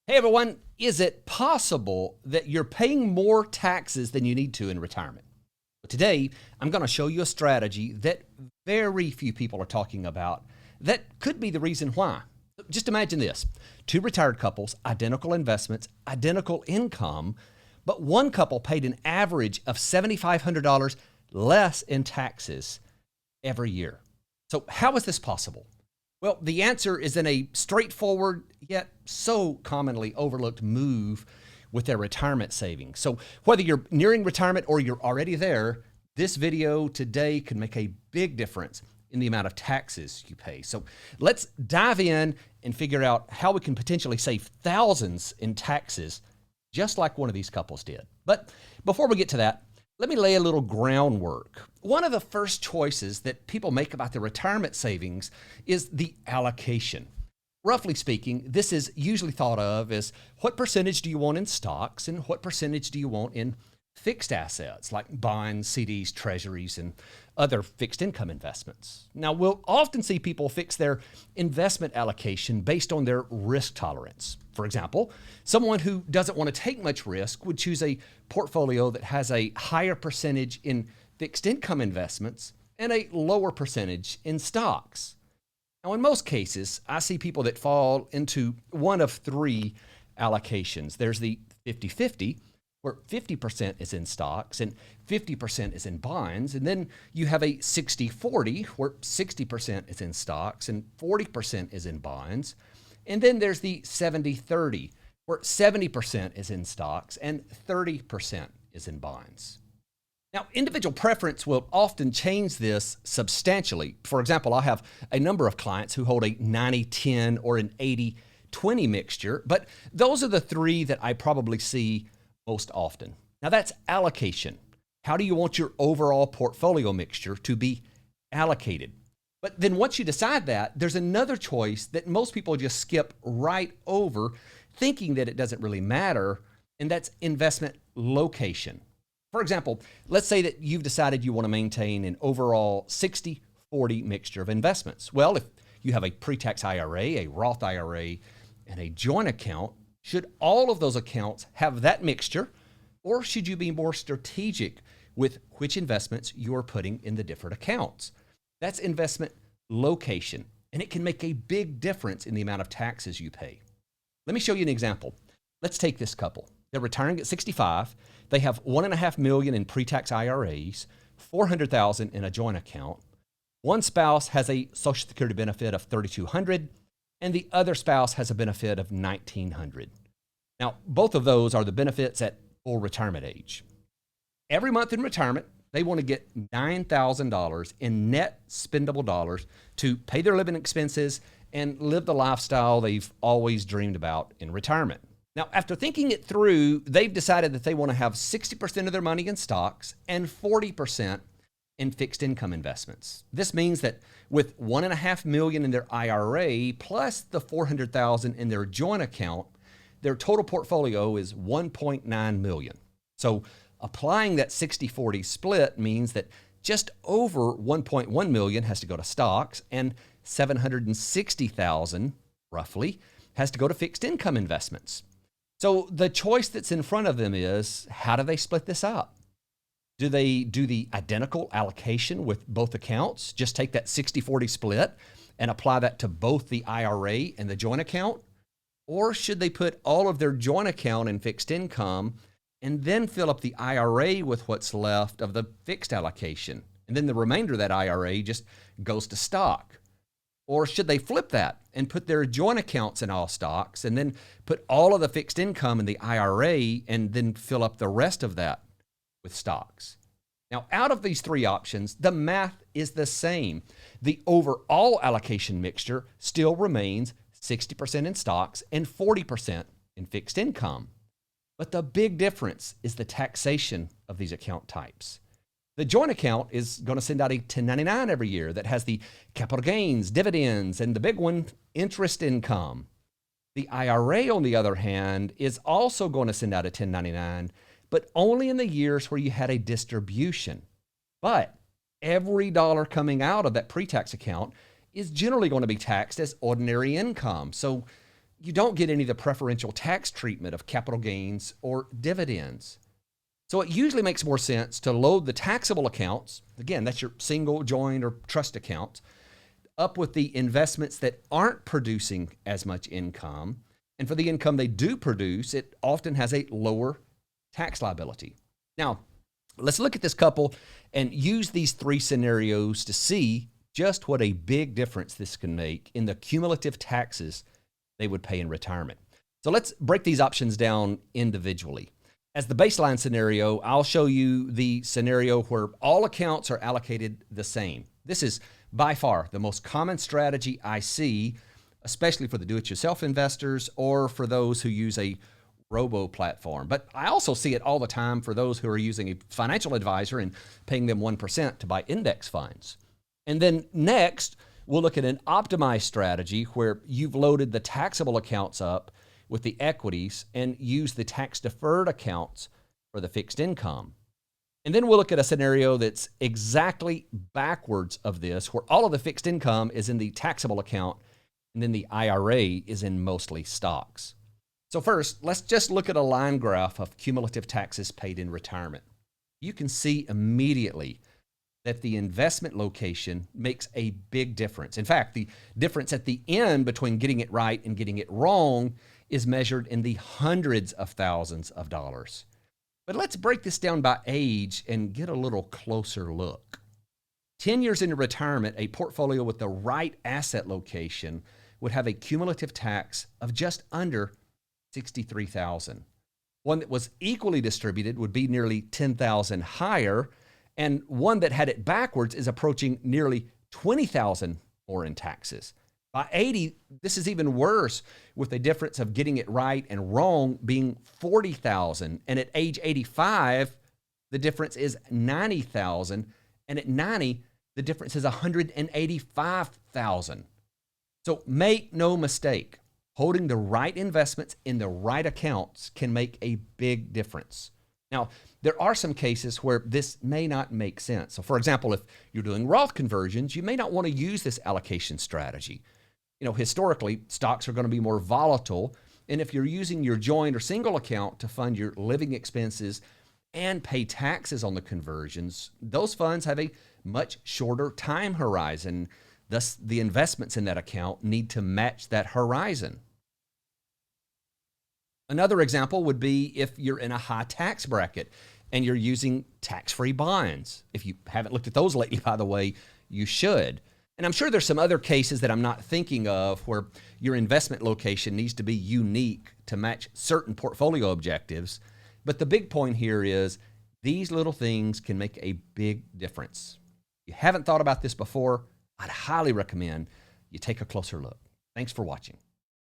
Hey everyone, is it possible that you're paying more taxes than you need to in retirement? But today, I'm going to show you a strategy that very few people are talking about that could be the reason why. Just imagine this: two retired couples, identical investments, identical income, but one couple paid an average of $7,500 less in taxes every year. So, how is this possible? Well, the answer is in a straightforward yet so commonly overlooked move with their retirement savings. So whether you're nearing retirement or you're already there, this video today can make a big difference in the amount of taxes you pay. So let's dive in and figure out how we can potentially save thousands in taxes, just like one of these couples did. But before we get to that, let me lay a little groundwork. One of the first choices that people make about their retirement savings is the allocation. Roughly speaking, this is usually thought of as what percentage do you want in stocks and what percentage do you want in fixed assets like bonds, CDs, treasuries, and other fixed income investments. Now, we'll often see people fix their investment allocation based on their risk tolerance. For example, someone who doesn't want to take much risk would choose a portfolio that has a higher percentage in fixed income investments and a lower percentage in stocks. Now, in most cases, I see people that fall into one of three allocations. There's the 50-50, where 50% is in stocks and 50% is in bonds. And then you have a 60-40, where 60% is in stocks and 40% is in bonds. And then there's the 70-30, where 70% is in stocks and 30% is in bonds. Now, individual preference will often change this substantially. For example, I have a number of clients who hold a 90-10 or an 80-20 mixture, but those are the three that I probably see most often. Now, that's allocation. How do you want your overall portfolio mixture to be allocated? But then once you decide that, there's another choice that most people just skip right over, thinking that it doesn't really matter, and that's investment location. For example, let's say that you've decided you want to maintain an overall 60-40 mixture of investments. Well, if you have a pretax IRA, a Roth IRA, and a joint account, should all of those accounts have that mixture, or should you be more strategic with which investments you're putting in the different accounts? That's investment location, and it can make a big difference in the amount of taxes you pay. Let me show you an example. Let's take this couple. They're retiring at 65. They have $1.5 million in pre-tax IRAs, $400,000 in a joint account. One spouse has a Social Security benefit of $3,200, and the other spouse has a benefit of $1,900. Now, both of those are the benefits at full retirement age. Every month in retirement, they want to get $9,000 in net spendable dollars to pay their living expenses and live the lifestyle they've always dreamed about in retirement. Now, after thinking it through, they've decided that they want to have 60% of their money in stocks and 40% in fixed income investments. This means that with $1.5 million in their IRA plus the $400,000 in their joint account, their total portfolio is $1.9 million. So applying that 60-40 split means that just over $1.1 million has to go to stocks and $760,000 roughly has to go to fixed income investments. So the choice that's in front of them is, how do they split this up? Do they do the identical allocation with both accounts? Just take that 60-40 split and apply that to both the IRA and the joint account? Or should they put all of their joint account in fixed income and then fill up the IRA with what's left of the fixed allocation? And then the remainder of that IRA just goes to stock. Or should they flip that and put their joint accounts in all stocks and then put all of the fixed income in the IRA and then fill up the rest of that with stocks? Now, out of these three options, the math is the same. The overall allocation mixture still remains 60% in stocks and 40% in fixed income. But the big difference is the taxation of these account types. The joint account is going to send out a 1099 every year that has the capital gains, dividends, and the big one, interest income. The IRA, on the other hand, is also going to send out a 1099, but only in the years where you had a distribution. But every dollar coming out of that pre-tax account is generally going to be taxed as ordinary income. So you don't get any of the preferential tax treatment of capital gains or dividends. So it usually makes more sense to load the taxable accounts, again, that's your single, joint, or trust accounts, up with the investments that aren't producing as much income. And for the income they do produce, it often has a lower tax liability. Now, let's look at this couple and use these three scenarios to see just what a big difference this can make in the cumulative taxes they would pay in retirement. So let's break these options down individually. As the baseline scenario, I'll show you the scenario where all accounts are allocated the same. This is by far the most common strategy I see, especially for the do-it-yourself investors or for those who use a robo platform. But I also see it all the time for those who are using a financial advisor and paying them 1% to buy index funds. And then next, we'll look at an optimized strategy where you've loaded the taxable accounts up with the equities and use the tax-deferred accounts for the fixed income. And then we'll look at a scenario that's exactly backwards of this, where all of the fixed income is in the taxable account and then the IRA is in mostly stocks. So first, let's just look at a line graph of cumulative taxes paid in retirement. You can see immediately that the investment location makes a big difference. In fact, the difference at the end between getting it right and getting it wrong is measured in the hundreds of thousands of dollars. But let's break this down by age and get a little closer look. 10 years into retirement, a portfolio with the right asset location would have a cumulative tax of just under $63,000. One that was equally distributed would be nearly $10,000 higher, and one that had it backwards is approaching nearly $20,000 more in taxes. By 80, this is even worse, with the difference of getting it right and wrong being $40,000. And at age 85, the difference is $90,000. And at 90, the difference is $185,000. So make no mistake, holding the right investments in the right accounts can make a big difference. Now, there are some cases where this may not make sense. So for example, if you're doing Roth conversions, you may not want to use this allocation strategy. Historically, stocks are going to be more volatile. And if you're using your joint or single account to fund your living expenses and pay taxes on the conversions, those funds have a much shorter time horizon. Thus, the investments in that account need to match that horizon. Another example would be if you're in a high tax bracket and you're using tax-free bonds. If you haven't looked at those lately, by the way, you should. And I'm sure there's some other cases that I'm not thinking of where your investment location needs to be unique to match certain portfolio objectives. But the big point here is these little things can make a big difference. If you haven't thought about this before, I'd highly recommend you take a closer look. Thanks for watching.